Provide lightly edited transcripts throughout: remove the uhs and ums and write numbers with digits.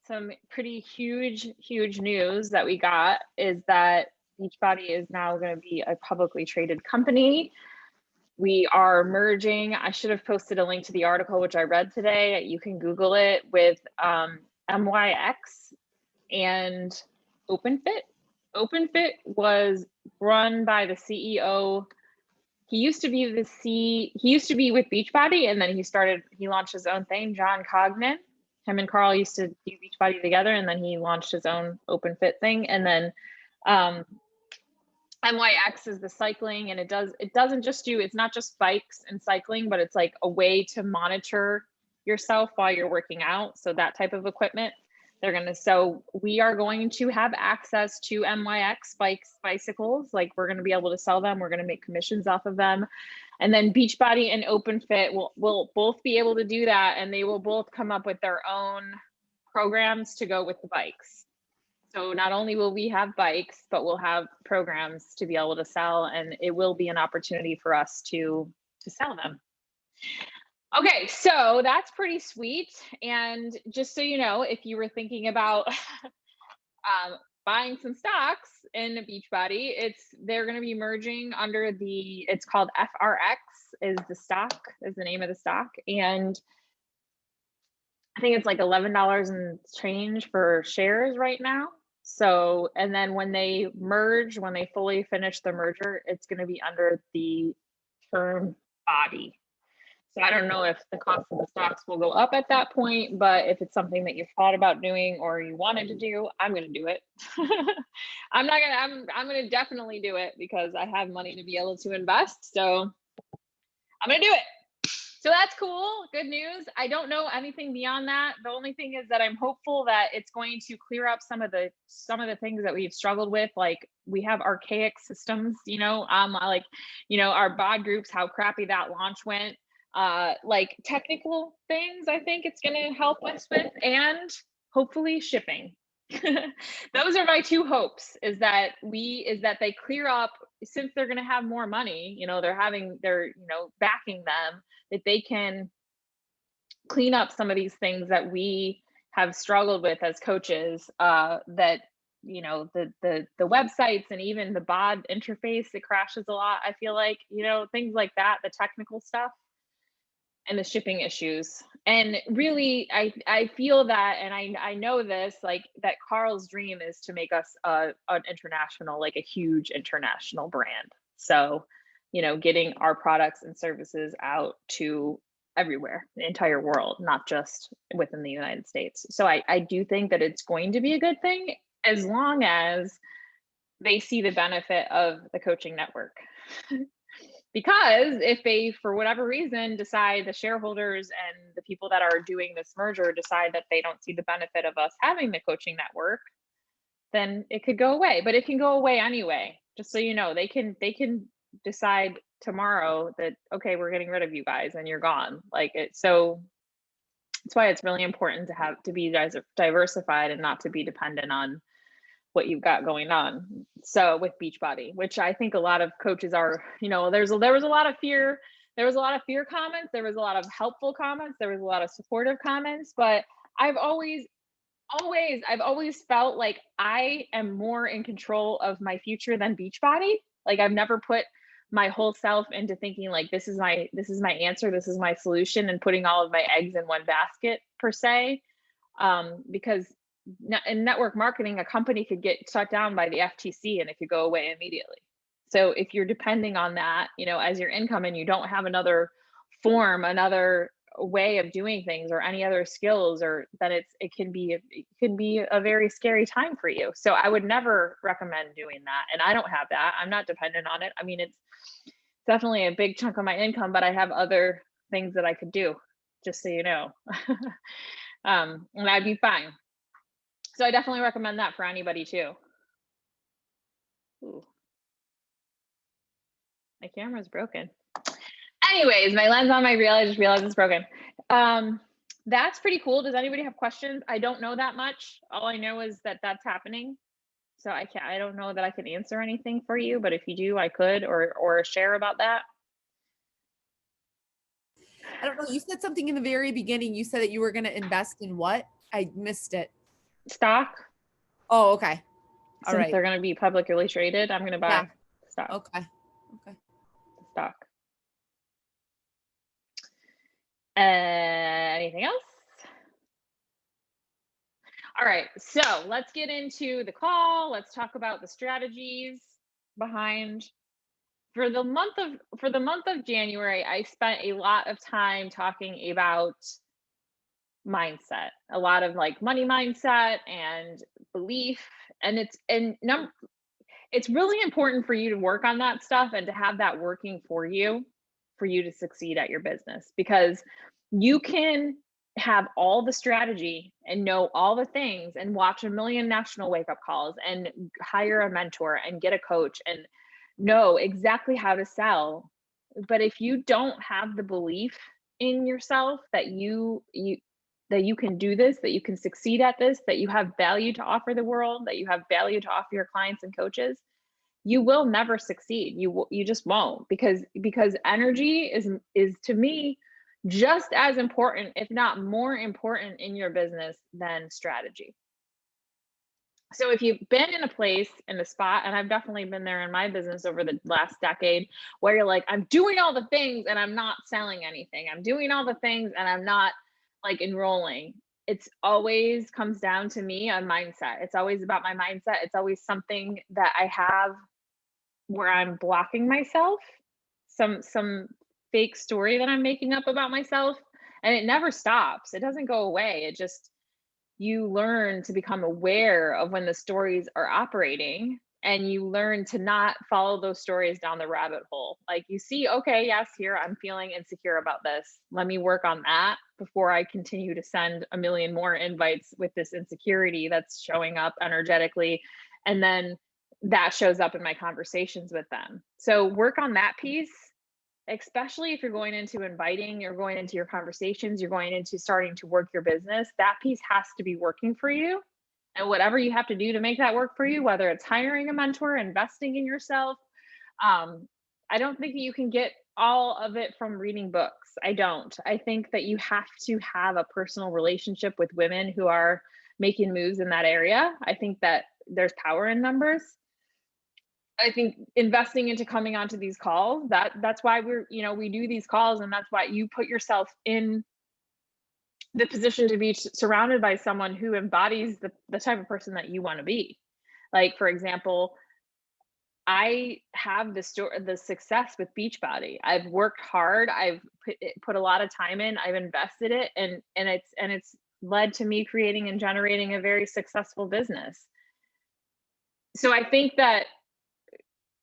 some pretty huge news that we got is that Beachbody is now going to be a publicly traded company. We are merging. I should have posted a link to the article, which I read today. You can Google it, with MYX and OpenFit. OpenFit was run by the CEO. He used to be with Beachbody, and then he launched his own thing, John Cognan. Him and Carl used to do Beachbody together, and then he launched his own OpenFit thing. And then MYX is the cycling, and it's not just bikes and cycling, but it's like a way to monitor yourself while you're working out. So that type of equipment. So we are going to have access to MYX bicycles. Like, we're going to be able to sell them. We're going to make commissions off of them. And then Beachbody and OpenFit will both be able to do that. And they will both come up with their own programs to go with the bikes. So not only will we have bikes, but we'll have programs to be able to sell, and it will be an opportunity for us to sell them. Okay, so that's pretty sweet. And just so you know, if you were thinking about buying some stocks in Beachbody, they're going to be merging under it's called FRX is the name of the stock. And I think it's like $11 and change for shares right now. So, and then when they fully finish the merger, it's going to be under the term body. So I don't know if the cost of the stocks will go up at that point, but if it's something that you've thought about doing or you wanted to do, I'm going to do it. I'm going to definitely do it because I have money to be able to invest. So I'm going to do it. So that's cool. Good news. I don't know anything beyond that. The only thing is that I'm hopeful that it's going to clear up some of the things that we've struggled with. Like, we have archaic systems, our bod groups, how crappy that launch went. Like technical things, I think it's going to help us with, and hopefully shipping. Those are my two hopes, is that they clear up, since they're going to have more money, they're backing them, that they can clean up some of these things that we have struggled with as coaches, that the websites and even the bod interface, it crashes a lot. I feel like, things like that, the technical stuff and the shipping issues. And really, I feel that, and I know this, like, that Carl's dream is to make us an international, like a huge international brand. So, getting our products and services out to everywhere, the entire world, not just within the United States. So I do think that it's going to be a good thing, as long as they see the benefit of the coaching network. Because if they, for whatever reason, decide, the shareholders and the people that are doing this merger decide that they don't see the benefit of us having the coaching network, then it could go away. But it can go away anyway. Just so you know, they can decide tomorrow that, okay, we're getting rid of you guys and you're gone. So that's why it's really important to be diversified and not to be dependent on what you've got going on. So with Beachbody, which I think a lot of coaches are, there was a lot of fear. There was a lot of fear comments. There was a lot of helpful comments. There was a lot of supportive comments, but I've always felt like I am more in control of my future than Beachbody. Like, I've never put my whole self into thinking like, this is my answer, this is my solution, and putting all of my eggs in one basket per se. Because in network marketing, a company could get shut down by the FTC and it could go away immediately. So if you're depending on that, as your income, and you don't have another way of doing things or any other skills, or then it can be a very scary time for you. So I would never recommend doing that. And I don't have that. I'm not dependent on it. I mean, it's definitely a big chunk of my income, but I have other things that I could do, just so you know. And I'd be fine. So I definitely recommend that for anybody too. Ooh. My camera's broken. Anyways, my lens on my reel, I just realized it's broken. That's pretty cool. Does anybody have questions? I don't know that much. All I know is that that's happening. So I don't know that I can answer anything for you, but if you do, I could, or share about that. I don't know. You said something in the very beginning. You said that you were going to invest in what? I missed it. stock. Oh, okay. All Since right. they're going to be publicly traded, I'm going to Yeah. buy stock. Okay. Okay. Stock. Anything else? All right, so let's get into the call. Let's talk about the strategies behind. For the month of January, I spent a lot of time talking about mindset, a lot of like money mindset and belief, and it's really important for you to work on that stuff and to have that working for you to succeed at your business, because you can have all the strategy and know all the things and watch a million national wake up calls and hire a mentor and get a coach and know exactly how to sell. But if you don't have the belief in yourself that you can do this, that you can succeed at this, that you have value to offer the world, that you have value to offer your clients and coaches, you will never succeed. You just won't, because energy is to me just as important, if not more important, in your business than strategy. So if you've been in a place, in a spot, and I've definitely been there in my business over the last decade, where you're like, I'm doing all the things and I'm not selling anything. I'm doing all the things and I'm not like enrolling. It's always comes down to me on mindset. It's always about my mindset. It's always something that I have where I'm blocking myself, some fake story that I'm making up about myself, and it never stops. It doesn't go away. It just, you learn to become aware of when the stories are operating, and you learn to not follow those stories down the rabbit hole. Like you see, okay, yes, here I'm feeling insecure about this. Let me work on that before I continue to send a million more invites with this insecurity that's showing up energetically. And then that shows up in my conversations with them. So work on that piece, especially if you're going into inviting, you're going into your conversations, you're going into starting to work your business. That piece has to be working for you. And whatever you have to do to make that work for you, whether it's hiring a mentor, investing in yourself, I don't think that you can get all of it from reading books. I don't. I think that you have to have a personal relationship with women who are making moves in that area. I think that there's power in numbers. I think investing into coming onto these calls, that's why we do these calls, and that's why you put yourself in the position to be surrounded by someone who embodies the type of person that you want to be. Like, for example, I have the success with Beachbody. I've worked hard. I've put a lot of time in. I've invested it, and it's led to me creating and generating a very successful business. So I think that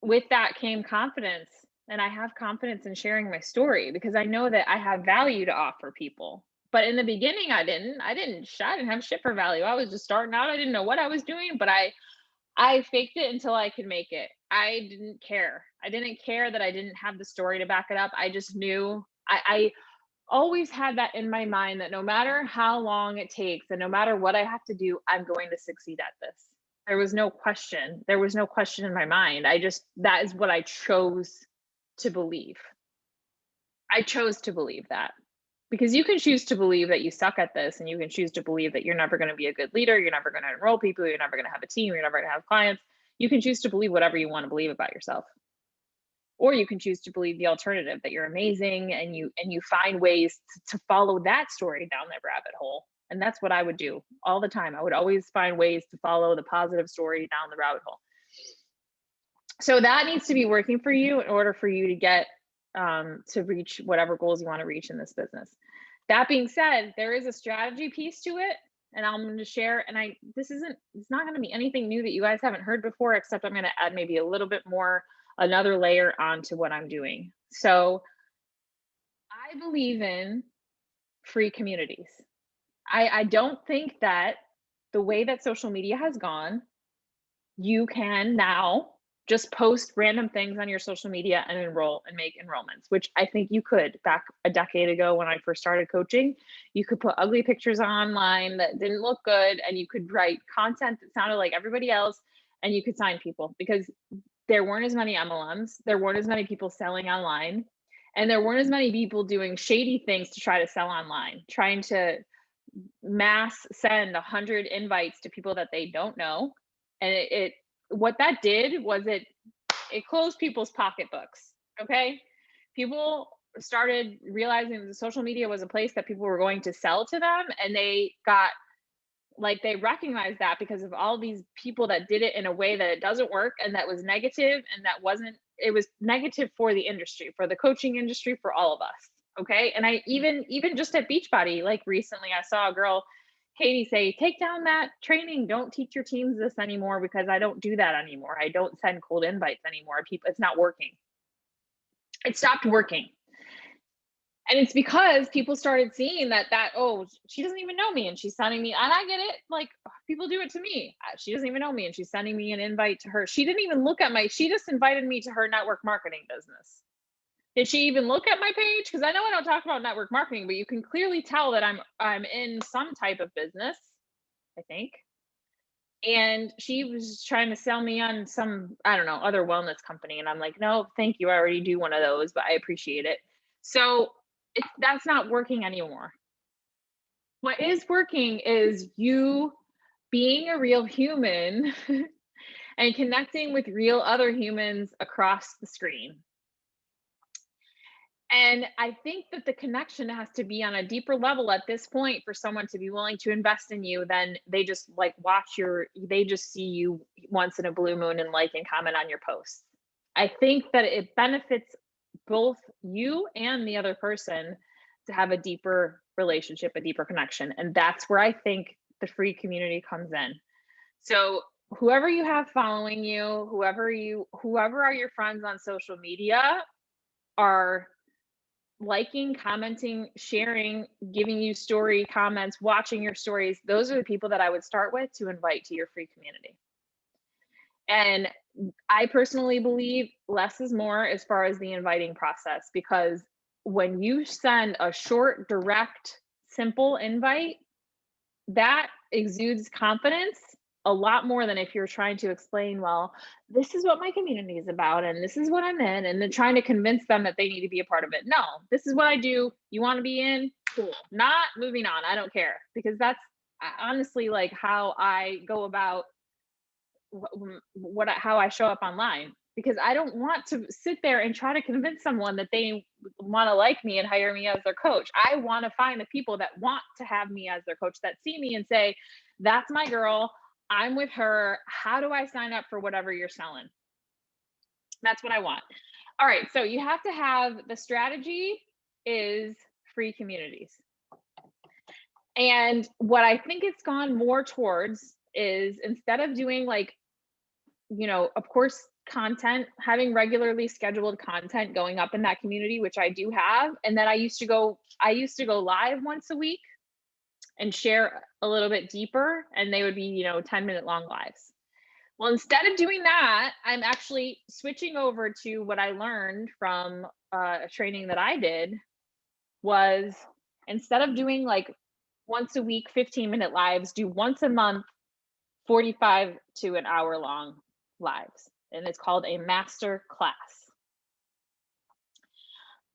with that came confidence, and I have confidence in sharing my story because I know that I have value to offer people. But in the beginning, I didn't have shit for value. I was just starting out. I didn't know what I was doing, but I faked it until I could make it. I didn't care. I didn't care that I didn't have the story to back it up. I just knew I always had that in my mind, that no matter how long it takes and no matter what I have to do, I'm going to succeed at this. There was no question. There was no question in my mind. That is what I chose to believe. I chose to believe that, because you can choose to believe that you suck at this, and you can choose to believe that you're never going to be a good leader. You're never going to enroll people. You're never going to have a team. You're never going to have clients. You can choose to believe whatever you want to believe about yourself. Or you can choose to believe the alternative, that you're amazing, and you find ways to follow that story down that rabbit hole. And that's what I would do all the time. I would always find ways to follow the positive story down the rabbit hole. So that needs to be working for you in order for you to get to reach whatever goals you want to reach in this business. That being said, there is a strategy piece to it, and I'm going to share. And it's not going to be anything new that you guys haven't heard before, except I'm going to add maybe a little bit more, another layer onto what I'm doing. So I believe in free communities. I don't think that the way that social media has gone, you can now just post random things on your social media and enroll and make enrollments, which I think you could back a decade ago when I first started coaching. You could put ugly pictures online that didn't look good, and you could write content that sounded like everybody else, and you could sign people, because there weren't as many MLMs, there weren't as many people selling online, and there weren't as many people doing shady things to try to sell online, trying to mass send 100 invites to people that they don't know. And it what that did was it closed people's pocketbooks. Okay. People started realizing that social media was a place that people were going to sell to them, and they got like they recognized that because of all these people that did it in a way that it doesn't work and that was negative, and that wasn't it was negative for the industry, for the coaching industry, for all of us. Okay. And I even just at Beachbody, like recently I saw a girl, Katie, say, take down that training. Don't teach your teams this anymore, because I don't do that anymore. I don't send cold invites anymore. People, it's not working. It stopped working. And it's because people started seeing that, oh, she doesn't even know me and she's sending me, and I get it. Like, people do it to me. She doesn't even know me and she's sending me an invite to her. She didn't even look at she just invited me to her network marketing business. Did she even look at my page? Because I know I don't talk about network marketing, but you can clearly tell that I'm in some type of business, I think. And she was trying to sell me on some, I don't know, other wellness company. And I'm like, no, thank you. I already do one of those, but I appreciate it. So that's not working anymore. What is working is you being a real human and connecting with real other humans across the screen. And I think that the connection has to be on a deeper level at this point for someone to be willing to invest in you than they just like they just see you once in a blue moon and like and comment on your posts. I think that it benefits both you and the other person to have a deeper relationship, a deeper connection. And that's where I think the free community comes in. So whoever you have following you, whoever are your friends on social media are liking, commenting, sharing, giving you story comments, watching your stories, those are the people that I would start with to invite to your free community. And I personally believe less is more as far as the inviting process, because when you send a short, direct, simple invite, that exudes confidence a lot more than if you're trying to explain, well, this is what my community is about and this is what I'm in, and then trying to convince them that they need to be a part of it. No, this is what I do. You want to be in? Cool. Not moving on. I don't care, because that's honestly like how I go about how I show up online, because I don't want to sit there and try to convince someone that they want to like me and hire me as their coach. I want to find the people that want to have me as their coach, that see me and say, that's my girl. I'm with her. How do I sign up for whatever you're selling? That's what I want. All right. So you have to have the strategy is free communities. And what I think it's gone more towards is, instead of doing like, of course, content, having regularly scheduled content going up in that community, which I do have. And then I used to go live once a week and share a little bit deeper, and they would be, 10-minute long lives. Well, instead of doing that, I'm actually switching over to what I learned from a training that I did, was instead of doing like once a week 15-minute lives, do once a month 45 to an hour long lives, and it's called a master class.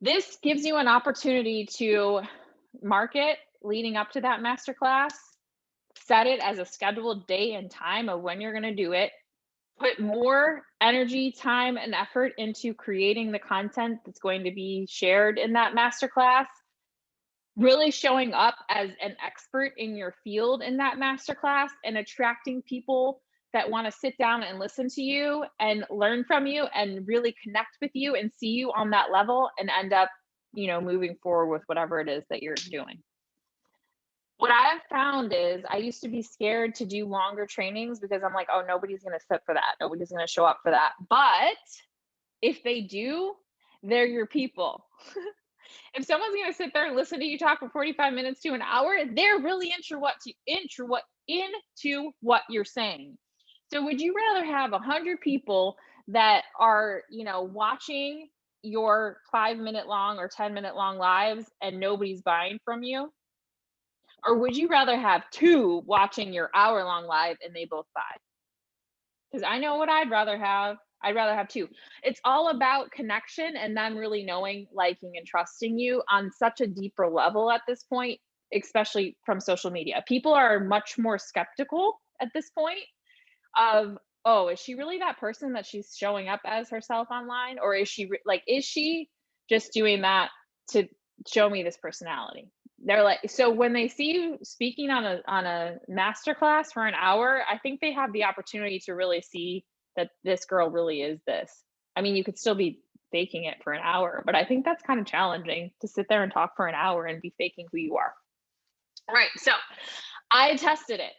This gives you an opportunity to market leading up to that master class, set it as a scheduled day and time of when you're going to do it, put more energy, time, and effort into creating the content that's going to be shared in that master class, really showing up as an expert in your field in that master class, and attracting people that want to sit down and listen to you and learn from you and really connect with you and see you on that level, and end up, moving forward with whatever it is that you're doing. What I've found is I used to be scared to do longer trainings because I'm like, oh, nobody's going to sit for that. Nobody's going to show up for that. But if they do, they're your people. If someone's going to sit there and listen to you talk for 45 minutes to an hour, they're really into what you're saying. So would you rather have 100 people that are, watching your 5-minute long or 10-minute long lives and nobody's buying from you? Or would you rather have 2 watching your hour-long live and they both buy? Because I know what I'd rather have. I'd rather have 2. It's all about connection and them really knowing, liking, and trusting you on such a deeper level at this point. especially from social media. People are much more skeptical at this point of, oh, is she really that person that she's showing up as herself online, or is she like, is she just doing that to show me this personality? They're like, so when they see you speaking on a master class for an hour, I think they have the opportunity to really see that this girl really is this. I mean, you could still be faking it for an hour, but I think that's kind of challenging to sit there and talk for an hour and be faking who you are. All right, so I tested it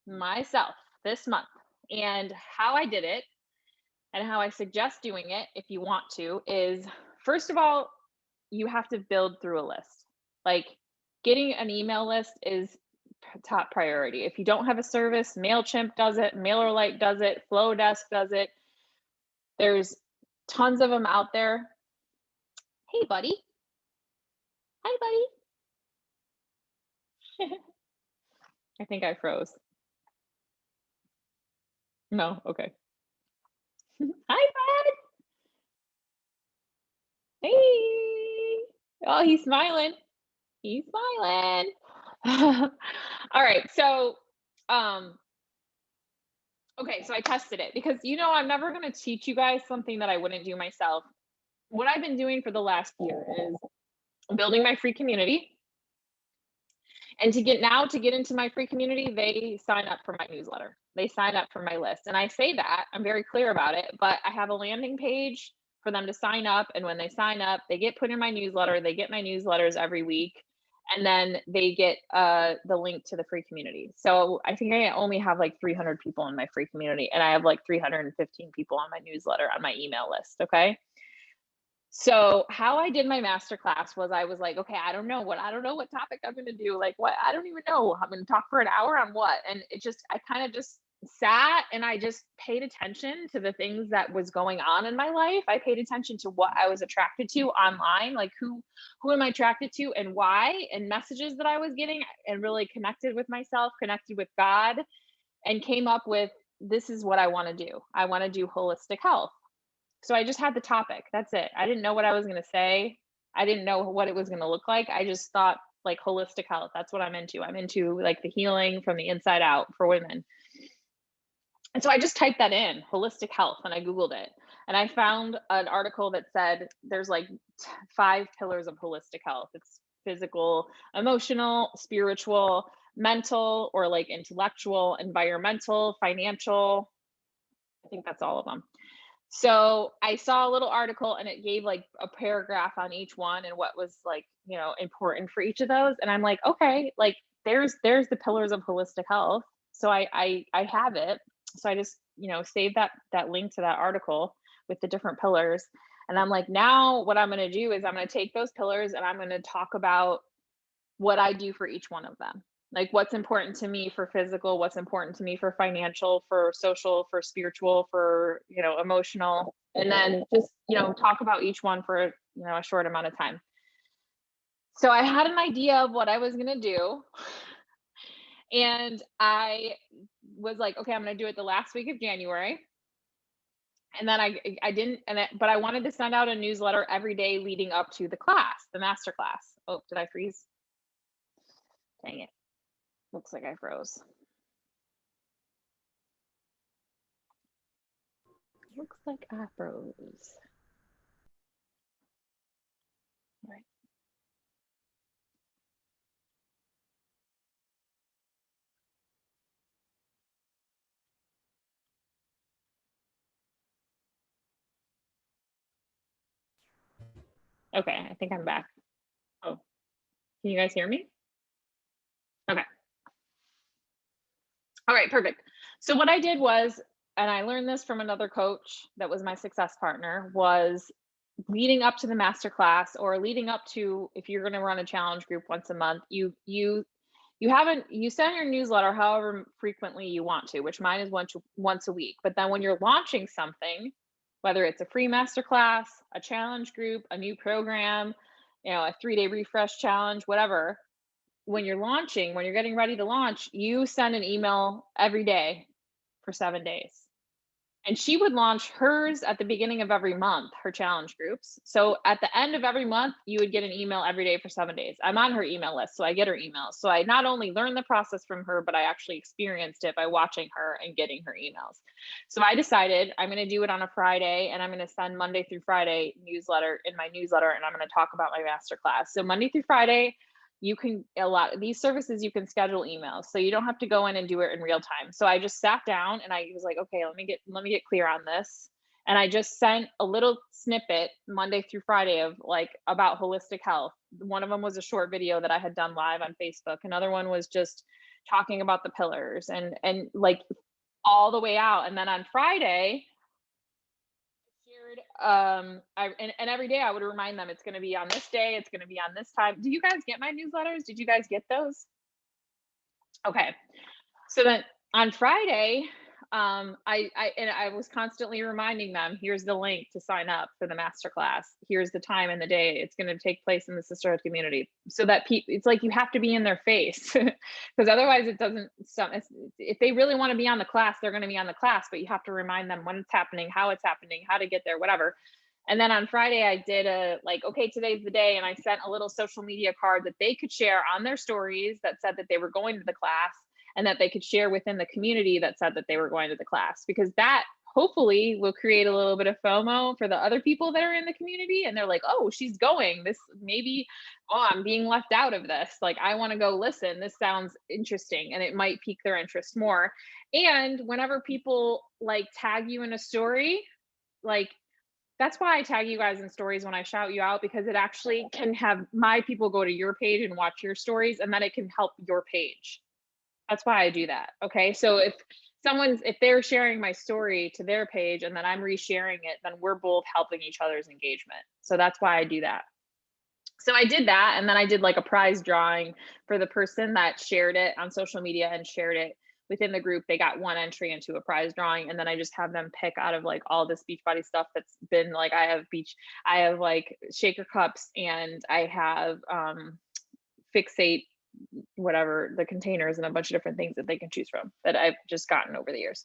myself this month, and how I did it and how I suggest doing it if you want to is, first of all, you have to build through a list. Like, getting an email list is top priority. If you don't have a service, MailChimp does it, MailerLite does it, Flowdesk does it. There's tons of them out there. Hey, buddy. Hi, buddy. I think I froze. No, okay. Hi, bud. Hey. Oh, he's smiling. He's smiling. All right, so okay, so I tested it because I'm never going to teach you guys something that I wouldn't do myself. What I've been doing for the last year is building my free community. And to get into my free community, they sign up for my newsletter. They sign up for my list. And I say that, I'm very clear about it, but I have a landing page for them to sign up. And when they sign up, they get put in my newsletter. They get my newsletters every week. And then they get the link to the free community. So I think I only have like 300 people in my free community, and I have like 315 people on my newsletter on my email list. Okay. So how I did my masterclass was, I was like, okay, I don't know what topic I'm going to do. Like, what? I don't even know. I'm going to talk for an hour on what? And I kind of just sat and I just paid attention to the things that was going on in my life. I paid attention to what I was attracted to online, like who am I attracted to and why, and messages that I was getting, and really connected with myself, connected with God, and came up with, this is what I want to do. I want to do holistic health. So I just had the topic. That's it. I didn't know what I was going to say. I didn't know what it was going to look like. I just thought, like, holistic health. That's what I'm into. I'm into like the healing from the inside out for women. And so I just typed that in, holistic health, and I Googled it. And I found an article that said there's like 5 pillars of holistic health. It's physical, emotional, spiritual, mental, or like intellectual, environmental, financial. I think that's all of them. So I saw a little article, and it gave like a paragraph on each one and what was like, important for each of those. And I'm like, okay, like there's the pillars of holistic health. So I have it. So I just, saved that link to that article with the different pillars. And I'm like, now what I'm going to do is I'm going to take those pillars and I'm going to talk about what I do for each one of them. Like, what's important to me for physical, what's important to me for financial, for social, for spiritual, for, emotional, and then just, talk about each one for, a short amount of time. So I had an idea of what I was going to do. And I was like, okay, I'm going to do it the last week of January. And then I didn't, but I wanted to send out a newsletter every day leading up to the class, the master class. Oh, did I freeze? Dang it. Looks like I froze. Looks like I froze. All right. Okay, I think I'm back. Oh, can you guys hear me? Okay. All right, perfect. So what I did was, and I learned this from another coach that was my success partner, was leading up to the masterclass, or leading up to, if you're going to run a challenge group once a month, you send your newsletter however frequently you want to, which mine is once a week. But then when you're launching something, whether it's a free masterclass, a challenge group, a new program, a 3-day refresh challenge, whatever, when you're getting ready to launch, you send an email every day for 7 days. And she would launch hers at the beginning of every month, her challenge groups. So at the end of every month, you would get an email every day for 7 days. I'm on her email list, so I get her emails. So I not only learned the process from her, but I actually experienced it by watching her and getting her emails. So I decided I'm going to do it on a Friday, and I'm going to send Monday through Friday newsletter in my newsletter, and I'm going to talk about my masterclass. So Monday through Friday, you can, a lot of these services, you can schedule emails, so you don't have to go in and do it in real time. So I just sat down and I was like, okay, let me get clear on this. And I just sent a little snippet Monday through Friday of like about holistic health. One of them was a short video that I had done live on Facebook. Another one was just talking about the pillars and like all the way out. And then on Friday, shared and every day I would remind them it's going to be on this day, it's going to be on this time. Do you guys get my newsletters? Did you guys get those? Okay. So then on Friday, I was constantly reminding them, here's the link to sign up for the masterclass. Here's the time and the day it's going to take place in the sisterhood community, so that it's like you have to be in their face, because otherwise it doesn't. If they really want to be on the class, they're going to be on the class, but you have to remind them when it's happening, how to get there, whatever. And then on Friday, I did okay, today's the day. And I sent a little social media card that they could share on their stories that said that they were going to the class, and that they could share within the community that said that they were going to the class, because that hopefully will create a little bit of FOMO for the other people that are in the community. And they're like, oh, she's going, this maybe, oh, I'm being left out of this. Like, I want to go listen. This sounds interesting. And it might pique their interest more. And whenever people like tag you in a story, like, that's why I tag you guys in stories when I shout you out, because it actually can have my people go to your page and watch your stories, and then it can help your page. That's why I do that. Okay. So if they're sharing my story to their page and then I'm resharing it, then we're both helping each other's engagement. So that's why I do that. So I did that. And then I did like a prize drawing for the person that shared it on social media and shared it within the group. They got one entry into a prize drawing. And then I just have them pick out of like all this Beachbody stuff that's been like, I have like shaker cups, and I have Fixate, whatever, the containers, and a bunch of different things that they can choose from that I've just gotten over the years.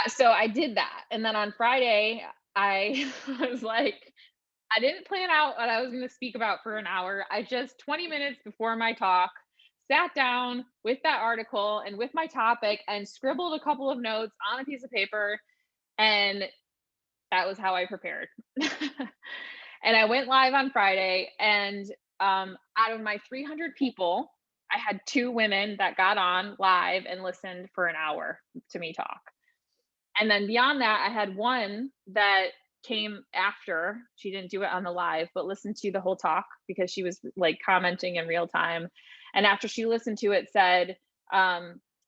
So I did that. And then on Friday, I was like, I didn't plan out what I was going to speak about for an hour. I just 20 minutes before my talk sat down with that article and with my topic and scribbled a couple of notes on a piece of paper. And that was how I prepared. And I went live on Friday, and out of my 300 people, I had 2 women that got on live and listened for an hour to me talk. And then beyond that, I had one that came after. She didn't do it on the live, but listened to the whole talk because she was like commenting in real time. And after she listened to it, said,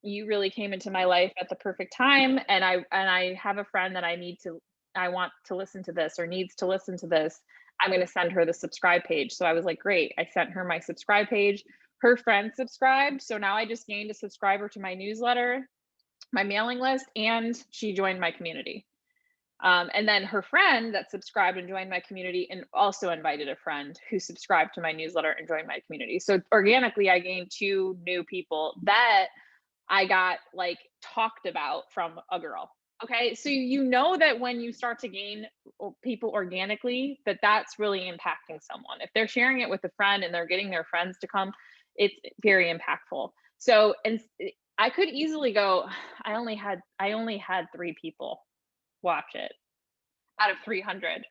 you really came into my life at the perfect time. And I have a friend that I want to listen to this, or needs to listen to this. I'm going to send her the subscribe page. So I was like, great. I sent her my subscribe page. Her friend subscribed. So now I just gained a subscriber to my newsletter, my mailing list, and she joined my community. And then her friend that subscribed and joined my community, and also invited a friend who subscribed to my newsletter and joined my community. So organically, I gained 2 new people that I got like talked about from a girl. Okay. So you know that when you start to gain people organically, that's really impacting someone. If they're sharing it with a friend and they're getting their friends to come, it's very impactful. So, and I could easily go, I only had 3 people watch it out of 300.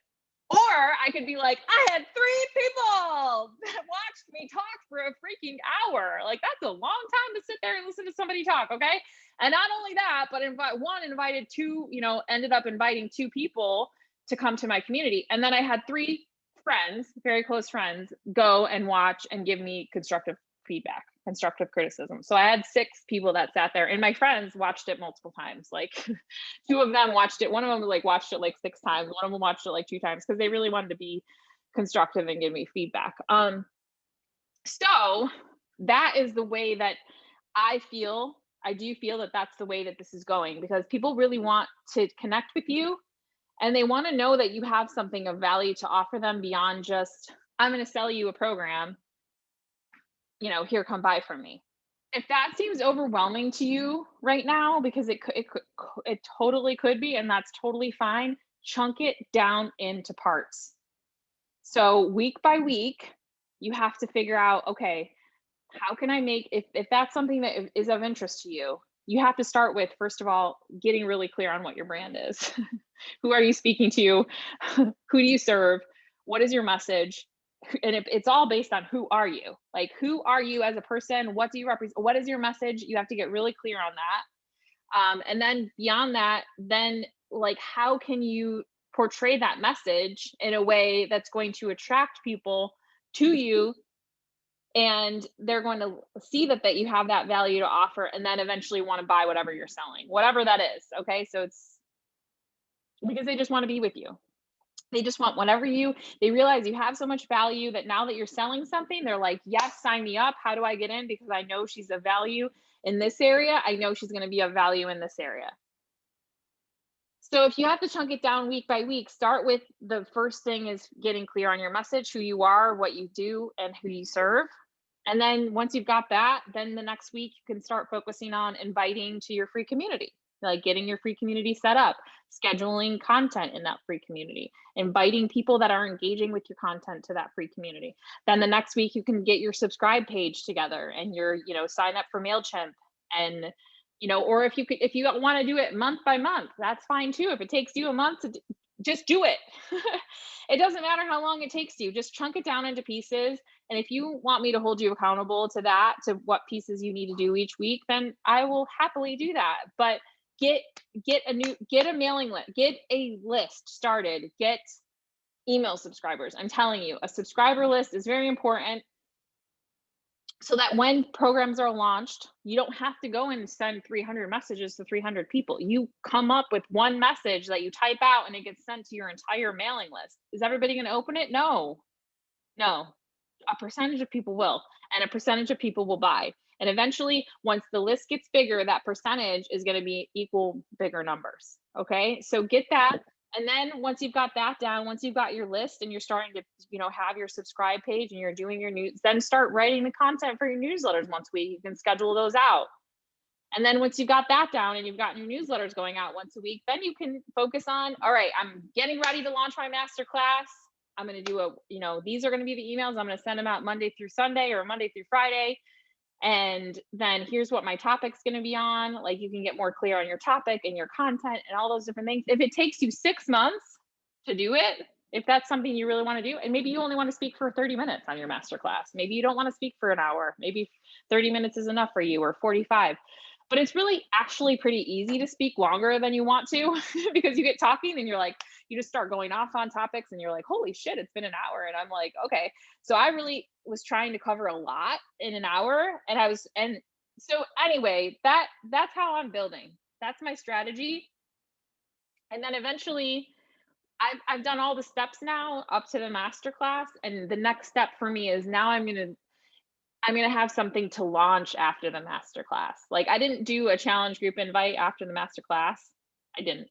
Or I could be like, I had 3 people that watched me talk for a freaking hour. Like, that's a long time to sit there and listen to somebody talk. Okay. And not only that, but invited 2, ended up inviting 2 people to come to my community. And then I had 3 friends, very close friends, go and watch and give me constructive feedback, constructive criticism. So I had 6 people that sat there, and my friends watched it multiple times. Like 2 of them watched it. One of them watched it like 6 times. One of them watched it like 2 times because they really wanted to be constructive and give me feedback. So that is the way that I do feel that that's the way that this is going, because people really want to connect with you, and they want to know that you have something of value to offer them beyond just, I'm going to sell you a program, here, come buy from me. If that seems overwhelming to you right now, because it totally could be, and that's totally fine, chunk it down into parts. So week by week, you have to figure out, okay, how can I make, if that's something that is of interest to you, you have to start with, first of all, getting really clear on what your brand is. Who are you speaking to? Who do you serve? What is your message? And it's all based on who are you? Like, who are you as a person? What do you represent? What is your message? You have to get really clear on that. And then beyond that, then like, how can you portray that message in a way that's going to attract people to you, and they're going to see that you have that value to offer, and then eventually want to buy whatever you're selling, whatever that is. Okay, so it's because they just want to be with you. They just want whatever they realize you have so much value that now that you're selling something, they're like, yes, sign me up. How do I get in? Because I know she's of value in this area. I know she's going to be of value in this area. So if you have to chunk it down week by week, start with, the first thing is getting clear on your message, who you are, what you do, and who you serve. And then once you've got that, then the next week you can start focusing on inviting to your free community, like getting your free community set up, scheduling content in that free community, inviting people that are engaging with your content to that free community. Then the next week you can get your subscribe page together and your, sign up for MailChimp, and or if you want to do it month by month, that's fine too. If it takes you a month to just do it. It doesn't matter how long it takes you, just chunk it down into pieces. And if you want me to hold you accountable to that, to what pieces you need to do each week, then I will happily do that. But get a mailing list, get a list started, get email subscribers. I'm telling you, a subscriber list is very important, so that when programs are launched, you don't have to go and send 300 messages to 300 people. You come up with one message that you type out and it gets sent to your entire mailing list. Is everybody going to open it? No. A percentage of people will, and a percentage of people will buy. And eventually, once the list gets bigger, that percentage is going to be equal bigger numbers. Okay, so get that. And then once you've got that down, once you've got your list and you're starting to, have your subscribe page and you're doing your news, then start writing the content for your newsletters once a week. You can schedule those out. And then once you've got that down and you've gotten your newsletters going out once a week, then you can focus on, all right, I'm getting ready to launch my masterclass. I'm going to do these are going to be the emails. I'm going to send them out Monday through Sunday or Monday through Friday. And then here's what my topic's going to be on. Like, you can get more clear on your topic and your content and all those different things. If it takes you 6 months to do it, if that's something you really want to do, and maybe you only want to speak for 30 minutes on your masterclass, maybe you don't want to speak for an hour, maybe 30 minutes is enough for you, or 45. But it's really actually pretty easy to speak longer than you want to because you get talking and you're like, you just start going off on topics and you're like, holy shit, it's been an hour. And I'm like, okay. So I really was trying to cover a lot in an hour. And so anyway, that's how I'm building. That's my strategy. And then eventually I've done all the steps now up to the masterclass. And the next step for me is now I'm going to have something to launch after the masterclass. Like, I didn't do a challenge group invite after the masterclass. I didn't.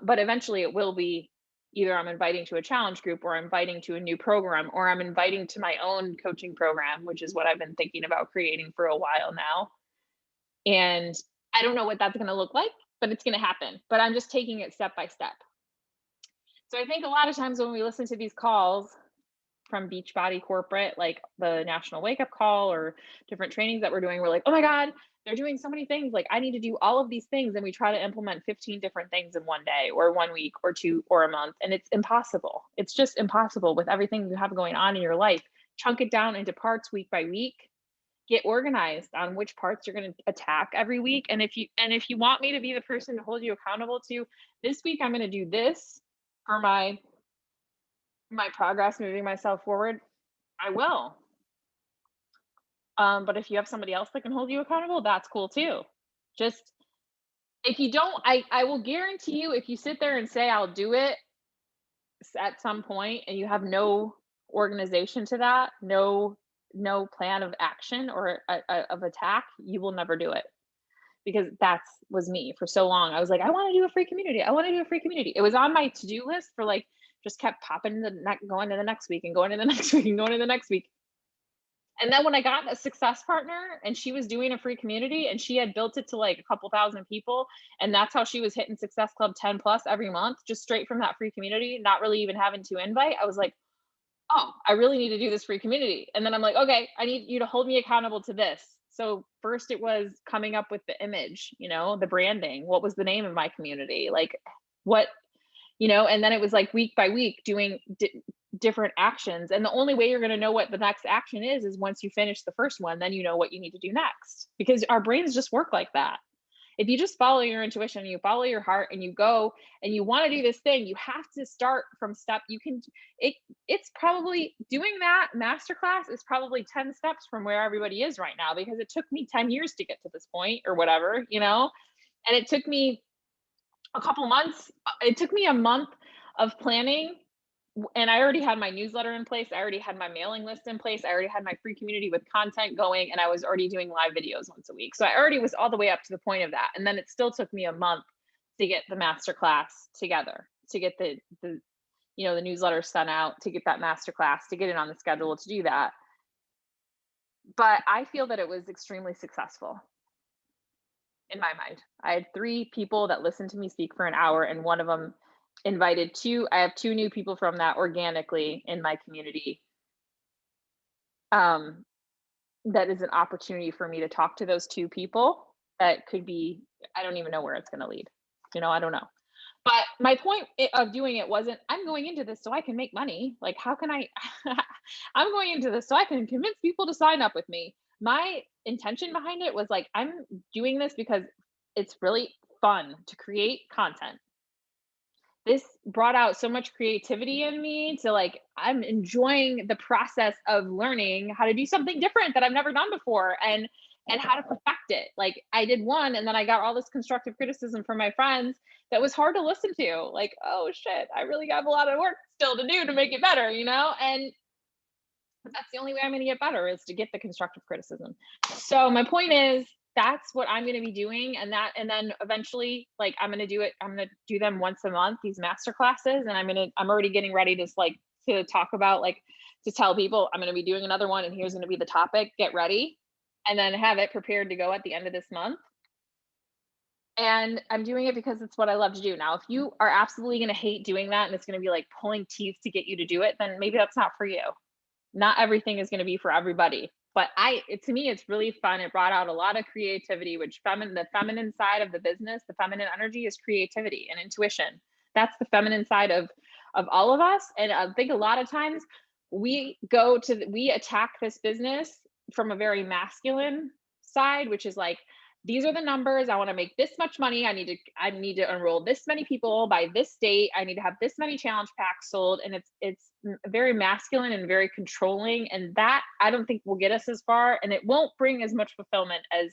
But eventually it will be either I'm inviting to a challenge group, or I'm inviting to a new program, or I'm inviting to my own coaching program, which is what I've been thinking about creating for a while now. And I don't know what that's going to look like, but it's going to happen. But I'm just taking it step by step. So I think a lot of times when we listen to these calls from Beachbody corporate, like the National Wake Up Call or different trainings that we're doing, we're like, oh my God, they're doing so many things. Like, I need to do all of these things. And we try to implement 15 different things in one day or 1 week or 2 or a month. And it's impossible. It's just impossible with everything you have going on in your life. Chunk it down into parts week by week. Get organized on which parts you're going to attack every week. And if you want me to be the person to hold you accountable to, this week I'm going to do this for my progress, moving myself forward, I will. But if you have somebody else that can hold you accountable, that's cool too. Just, if you don't, I will guarantee you, if you sit there and say, I'll do it at some point, and you have no organization to that, no plan of action or of attack, you will never do it. Because was me for so long. I was like, I want to do a free community. I want to do a free community. It was on my to-do list for like, just kept popping going to the next week and going to the next week and going to the next week. And then when I got a success partner and she was doing a free community and she had built it to like a couple thousand people, and that's how she was hitting Success Club 10 plus every month, just straight from that free community, not really even having to invite, I was like, oh, I really need to do this free community. And then I'm like, okay, I need you to hold me accountable to this. So first it was coming up with the image, the branding. What was the name of my community? Like what, and then it was like week by week doing different actions. And the only way you're going to know what the next action is once you finish the first one, then you know what you need to do next, because our brains just work like that. If you just follow your intuition, you follow your heart, and you go and you want to do this thing, you have to start from it's probably doing that masterclass is probably 10 steps from where everybody is right now, because it took me 10 years to get to this point or whatever, and it took me a couple months. It took me a month of planning, and I already had my newsletter in place. I already had my mailing list in place. I already had my free community with content going, and I was already doing live videos once a week. So I already was all the way up to the point of that. And then it still took me a month to get the masterclass together, to get the newsletter sent out, to get that masterclass, to get it on the schedule, to do that. But I feel that it was extremely successful in my mind. I had 3 people that listened to me speak for an hour, and one of them invited 2. I have 2 new people from that organically in my community. That is an opportunity for me to talk to those 2 people. That could be, I don't even know where it's going to lead. I don't know. But my point of doing it wasn't, I'm going into this so I can make money. Like, how can I, I'm going into this so I can convince people to sign up with me. My intention behind it was like, I'm doing this because it's really fun to create content. This brought out so much creativity in me to like, I'm enjoying the process of learning how to do something different that I've never done before, and how to perfect it. Like, I did one, and then I got all this constructive criticism from my friends that was hard to listen to. Like, oh shit, I really got a lot of work still to do to make it better, and that's the only way I'm going to get better, is to get the constructive criticism. So my point is, that's what I'm going to be doing. And then eventually, like, I'm going to do them once a month, these master classes. And I'm already getting ready to talk about, like, to tell people I'm going to be doing another one, and here's going to be the topic, get ready, and then have it prepared to go at the end of this month. And I'm doing it because it's what I love to do. Now, if you are absolutely going to hate doing that, and it's going to be like pulling teeth to get you to do it, then maybe that's not for you. Not everything is going to be for everybody. But to me, it's really fun. It brought out a lot of creativity, which the feminine side of the business, the feminine energy, is creativity and intuition. That's the feminine side of all of us. And I think a lot of times we attack this business from a very masculine side, which is like, these are the numbers. I want to make this much money. I need to enroll this many people by this date. I need to have this many challenge packs sold. And it's very masculine and very controlling. And that, I don't think, will get us as far. And it won't bring as much fulfillment as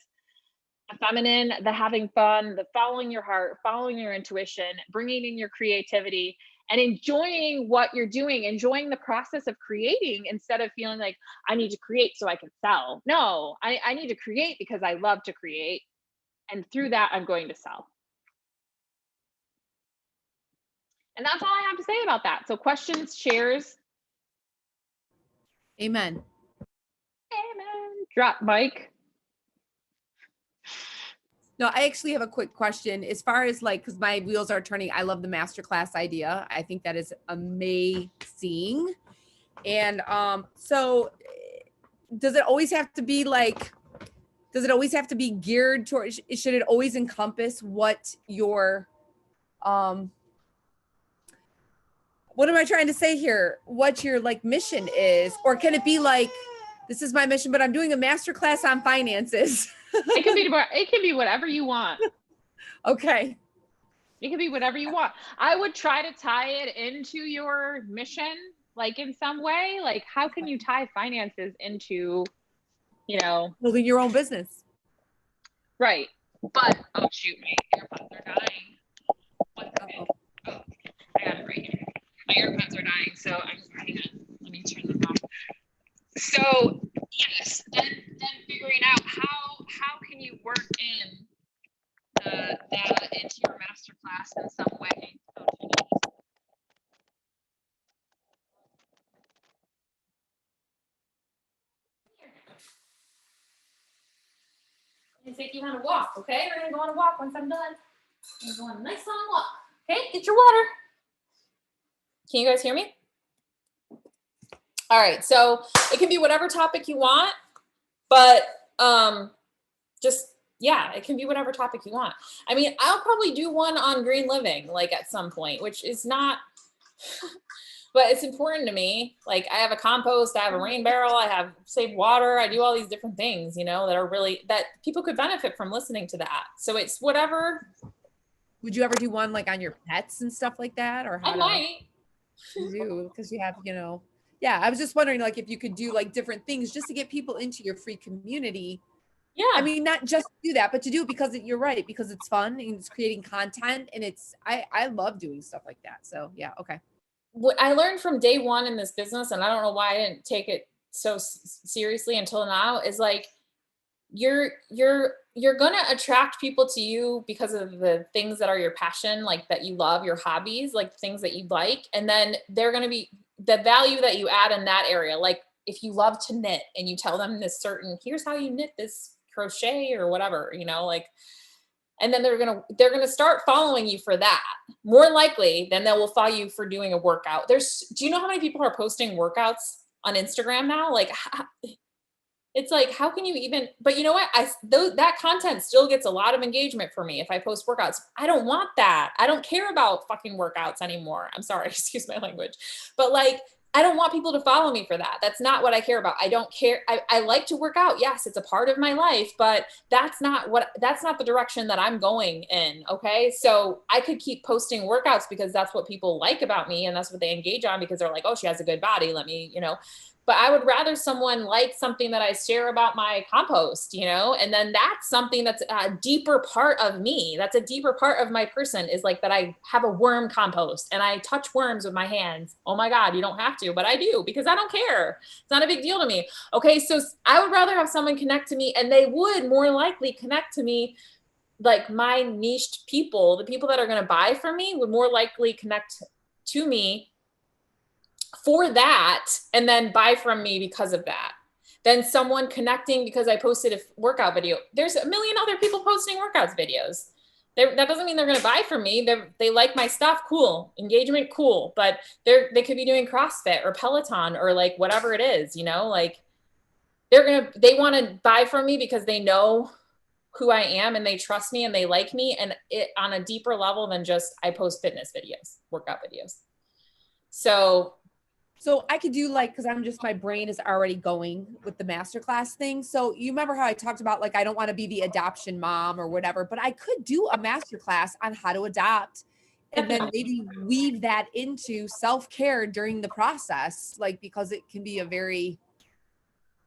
the feminine, the having fun, the following your heart, following your intuition, bringing in your creativity, and enjoying what you're doing, enjoying the process of creating, instead of feeling like, I need to create so I can sell. No, I need to create because I love to create. And through that, I'm going to sell. And that's all I have to say about that. So questions, shares. Amen. Amen. Drop mic. No, I actually have a quick question. As far as, like, because my wheels are turning, I love the masterclass idea. I think that is amazing. And so does it always have to be geared towards, should it always encompass what your, what am I trying to say here? What your, like, mission is? Or can it be like, this is my mission, but I'm doing a masterclass on finances? It can be whatever you want. Okay. It can be whatever you want. I would try to tie it into your mission, like, in some way. Like, how can you tie finances into, building your own business? Right. But, oh shoot, my earbuds are dying. One second. Oh, I got it right here. My earbuds are dying, so hang on. Let me turn them off. So yes, then figuring out how can you work in that into your masterclass in some way. Oh, geez. walk, okay? We're gonna go on a walk once I'm done. We're gonna go on a nice long walk. Okay, get your water. Can you guys hear me? All right, so it can be whatever topic you want, but just, yeah, it can be whatever topic you want. I mean, I'll probably do one on green living, like at some point, which is not, but it's important to me. Like I have a compost, I have a rain barrel, I have saved water, I do all these different things, you know, that are really, that people could benefit from listening to that. So it's whatever. Would you ever do one like on your pets and stuff like that, or how I might. You do, because you have, yeah, I was just wondering like if you could do like different things just to get people into your free community. Yeah. I mean, not just do that, but to do it because you're right, because it's fun and it's creating content, and I love doing stuff like that. So yeah, okay. What I learned from day one in this business, and I don't know why I didn't take it so seriously until now, is like you're going to attract people to you because of the things that are your passion, like that you love, your hobbies, like things that you like. And then they're going to be the value that you add in that area. Like if you love to knit and you tell them this certain, here's how you knit this crochet or whatever, you know, like, and then they're going to start following you for that more likely than they will follow you for doing a workout. Do you know how many people are posting workouts on Instagram now? Like, it's like, how can you even, but you know what? That content still gets a lot of engagement for me if I post workouts. I don't want that. I don't care about fucking workouts anymore. I'm sorry, excuse my language, but like, I don't want people to follow me for that. That's not what I care about. I don't care. I like to work out. Yes, it's a part of my life, but that's not the direction that I'm going in. Okay. So I could keep posting workouts because that's what people like about me. And that's what they engage on because they're like, oh, she has a good body. Let me, but I would rather someone like something that I share about my compost, and then that's something that's a deeper part of me. That's a deeper part of my person, is like that I have a worm compost and I touch worms with my hands. Oh my God, you don't have to, but I do because I don't care. It's not a big deal to me. Okay. So I would rather have someone connect to me, and they would more likely connect to me. Like my niched people, the people that are going to buy from me would more likely connect to me for that and then buy from me because of that, than someone connecting because I posted a workout video. There's a million other people posting workouts videos. That doesn't mean they're going to buy from me. They like my stuff. Cool. Engagement. Cool. But they could be doing CrossFit or Peloton or like whatever it is, like they want to buy from me because they know who I am and they trust me and they like me, and it on a deeper level than just I post fitness videos, workout videos. So I could do like, cause my brain is already going with the masterclass thing. So you remember how I talked about, like, I don't want to be the adoption mom or whatever, but I could do a masterclass on how to adopt, and then maybe weave that into self-care during the process, like, because it can be a very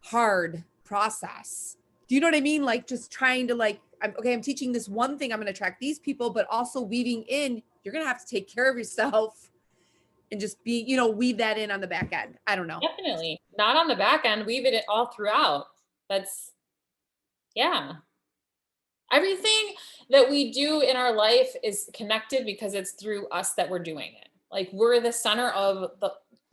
hard process. Do you know what I mean? Like just trying to I'm teaching this one thing, I'm going to attract these people, but also weaving in, you're going to have to take care of yourself. And just be, weave that in on the back end. I don't know. Definitely not on the back end. Weave it all throughout. Yeah. Everything that we do in our life is connected because it's through us that we're doing it. Like we're the center of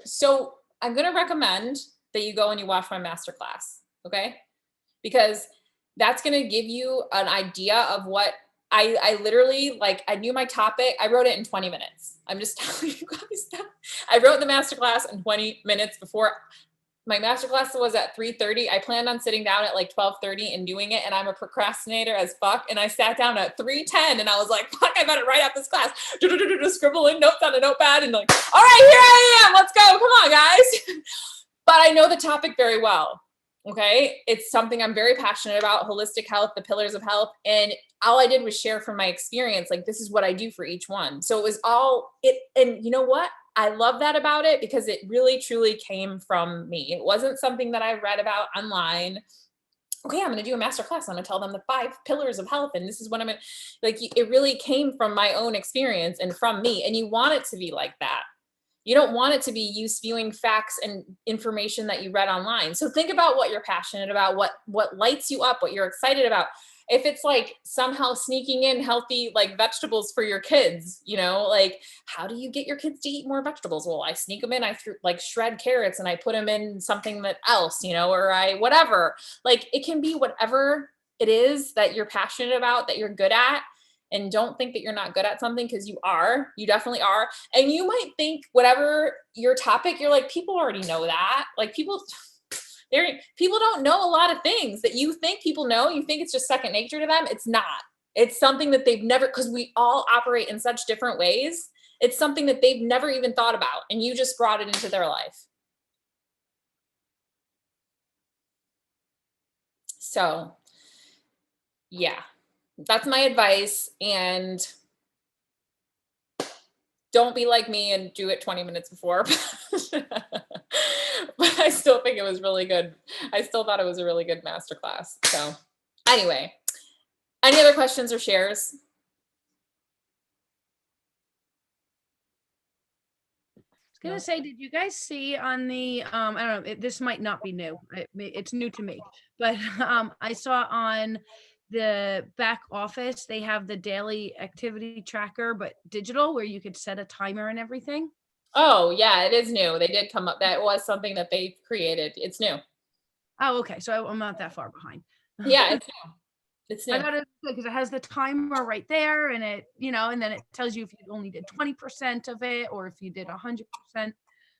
so I'm going to recommend that you go and you watch my masterclass. Okay. Because that's going to give you an idea of what I literally, like, I knew my topic. I wrote it in 20 minutes. I'm just telling you guys that. I wrote the masterclass in 20 minutes before my masterclass was at 3:30. I planned on sitting down at like 12:30 and doing it. And I'm a procrastinator as fuck. And I sat down at 3:10 and I was like, fuck, I better write out this class. Scribbling notes on a notepad and like, all right, here I am. Let's go. Come on, guys. But I know the topic very well. Okay. It's something I'm very passionate about: holistic health, the pillars of health. And all I did was share from my experience. Like, this is what I do for each one. So it was all it. And you know what? I love that about it because it really, truly came from me. It wasn't something that I read about online. Okay, I'm going to do a masterclass. I'm going to tell them the 5 pillars of health. And this is what I'm going to, like, it really came from my own experience and from me. And you want it to be like that. You don't want it to be you spewing facts and information that you read online. So think about what you're passionate about, what lights you up, what you're excited about. If it's like somehow sneaking in healthy, like, vegetables for your kids, like, how do you get your kids to eat more vegetables? Well, I sneak them in, I shred carrots and I put them in something else, or whatever. Like, it can be whatever it is that you're passionate about, that you're good at, and don't think that you're not good at something, because you are. You definitely are. And you might think whatever your topic, you're like, people already know that. Like people don't know a lot of things that you think people know. You think it's just second nature to them. It's not. It's something that they've never, because we all operate in such different ways. It's something that they've never even thought about, and you just brought it into their life. So yeah, that's my advice. And don't be like me and do it 20 minutes before. But I still think it was really good. I still thought it was a really good masterclass. So anyway, any other questions or shares? I was gonna say, did you guys see on the I don't know, this might not be new. It's new to me, but I saw on the back office they have the daily activity tracker, but digital, where you could set a timer and everything. Oh yeah, it is new. They did come up. That was something that they created. It's new. Oh, okay. So I'm not that far behind. Yeah, it's new. It's new. I thought it was good because it has the timer right there, and it, and then it tells you if you only did 20% of it or if you did 100%.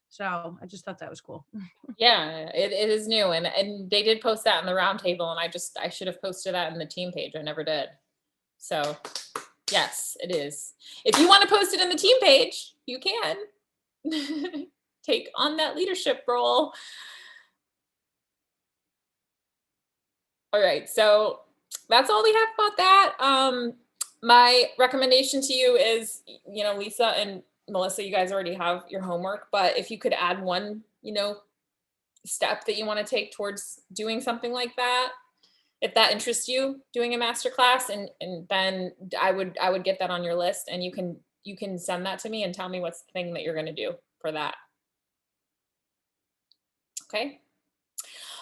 So I just thought that was cool. Yeah, it is new. And they did post that in the roundtable, and I should have posted that in the team page. I never did. So yes, it is. If you want to post it in the team page, you can. Take on that leadership role. All right, so that's all we have about that. My recommendation to you is, Lisa and Melissa, you guys already have your homework, but if you could add one, step that you want to take towards doing something like that, if that interests you, doing a masterclass, and then I would get that on your list, and you can send that to me and tell me what's the thing that you're going to do for that. Okay.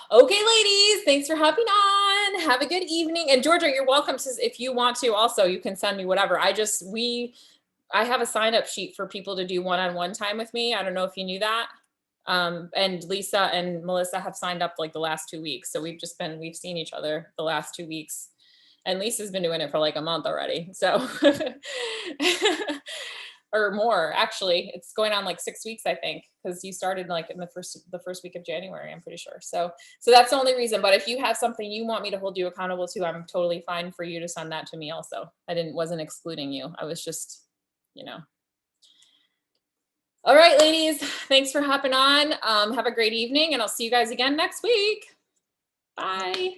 Okay, ladies, thanks for hopping on. Have a good evening. And Georgia, you're welcome to, if you want to also, you can send me whatever. I have a sign up sheet for people to do one-on-one time with me. I don't know if you knew that. And Lisa and Melissa have signed up like the last 2 weeks. So we've seen each other the last 2 weeks, and Lisa's been doing it for like a month already. So, or more, actually. It's going on like 6 weeks, I think, because you started like in the first week of January, I'm pretty sure. So that's the only reason. But if you have something you want me to hold you accountable to, I'm totally fine for you to send that to me also. Wasn't excluding you. I was just, All right, ladies, thanks for hopping on. Have a great evening, and I'll see you guys again next week. Bye.